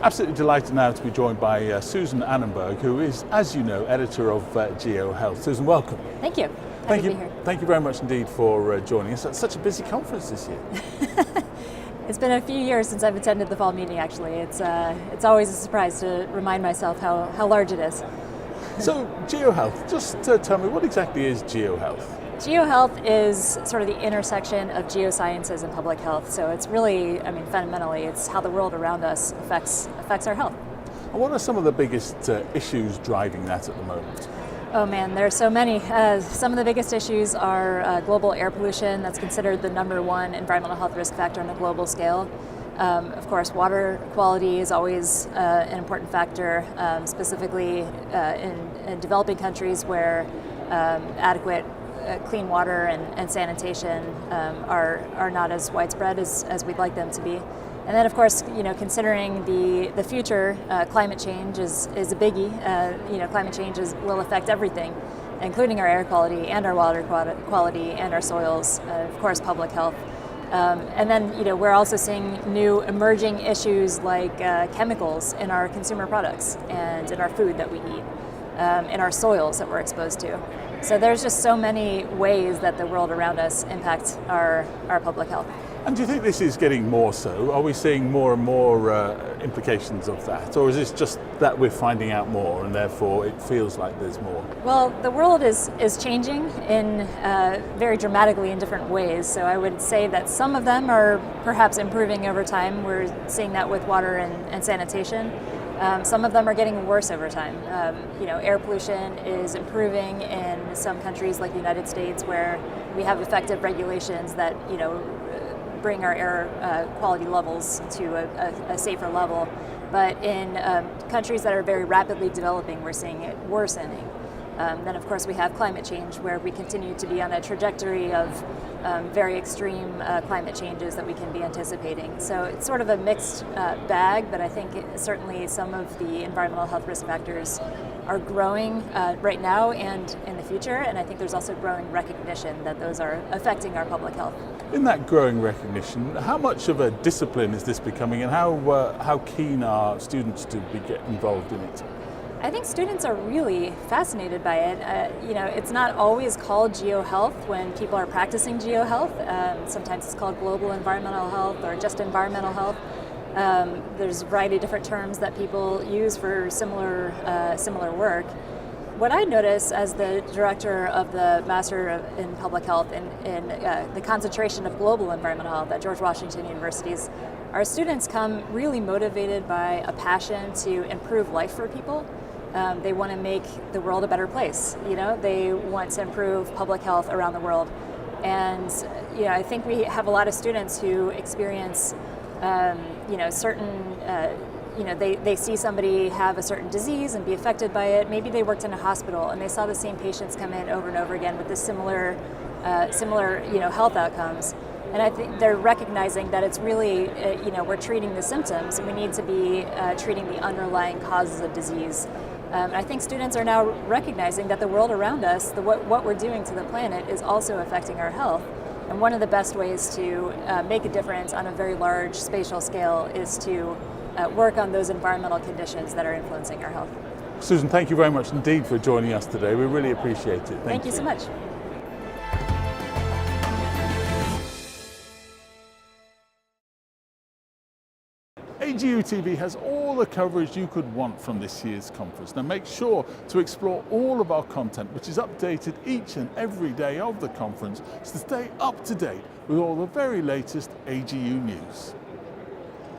Absolutely delighted now to be joined by Susan Anenberg, who is, as you know, Editor of GeoHealth. Susan, welcome. Thank you. Happy to be here. Thank you very much indeed for joining us at such a busy conference this year. It's been a few years since I've attended the fall meeting, actually. It's always a surprise to remind myself how large it is. So, GeoHealth, just tell me, what exactly is GeoHealth? GeoHealth is sort of the intersection of geosciences and public health. So it's really, fundamentally, it's how the world around us affects our health. And what are some of the biggest issues driving that at the moment? Oh man, there are so many. Some of the biggest issues are global air pollution. That's considered the #1 environmental health risk factor on a global scale. Of course, water quality is always an important factor, specifically in developing countries where adequate clean water and sanitation are not as widespread as we'd like them to be. And then, of course, considering the future, climate change is a biggie. Climate change will affect everything, including our air quality and our water quality and our soils, of course, public health. And then, we're also seeing new emerging issues like chemicals in our consumer products and in our food that we eat, in our soils that we're exposed to. So there's just so many ways that the world around us impacts our public health. And do you think this is getting more so? Are we seeing more and more implications of that? Or is this just that we're finding out more and therefore it feels like there's more? Well, the world is changing in very dramatically in different ways. So I would say that some of them are perhaps improving over time. We're seeing that with water and sanitation. Some of them are getting worse over time. Air pollution is improving in some countries like the United States, where we have effective regulations that bring our air quality levels to a safer level. But in countries that are very rapidly developing, we're seeing it worsening. Then, of course, we have climate change, where we continue to be on a trajectory of very extreme climate changes that we can be anticipating. So it's sort of a mixed bag, but I think certainly some of the environmental health risk factors are growing right now and in the future, and I think there's also growing recognition that those are affecting our public health. In that growing recognition, how much of a discipline is this becoming, and how keen are students to get involved in it? I think students are really fascinated by it. It's not always called GeoHealth when people are practicing GeoHealth. Sometimes it's called global environmental health or just environmental health. There's a variety of different terms that people use for similar work. What I notice as the director of the Master in Public Health in the concentration of global environmental health at George Washington University's, our students come really motivated by a passion to improve life for people. They want to make the world a better place. They want to improve public health around the world. And, I think we have a lot of students who experience, certain, they see somebody have a certain disease and be affected by it. Maybe they worked in a hospital and they saw the same patients come in over and over again with the similar health outcomes. And I think they're recognizing that it's really, we're treating the symptoms. We need to be treating the underlying causes of disease. I think students are now recognizing that the world around us, what we're doing to the planet, is also affecting our health. And one of the best ways to make a difference on a very large spatial scale is to work on those environmental conditions that are influencing our health. Susan, thank you very much indeed for joining us today. We really appreciate it. Thank you so much. AGU TV has all the coverage you could want from this year's conference. Now make sure to explore all of our content, which is updated each and every day of the conference, to stay up to date with all the very latest AGU news.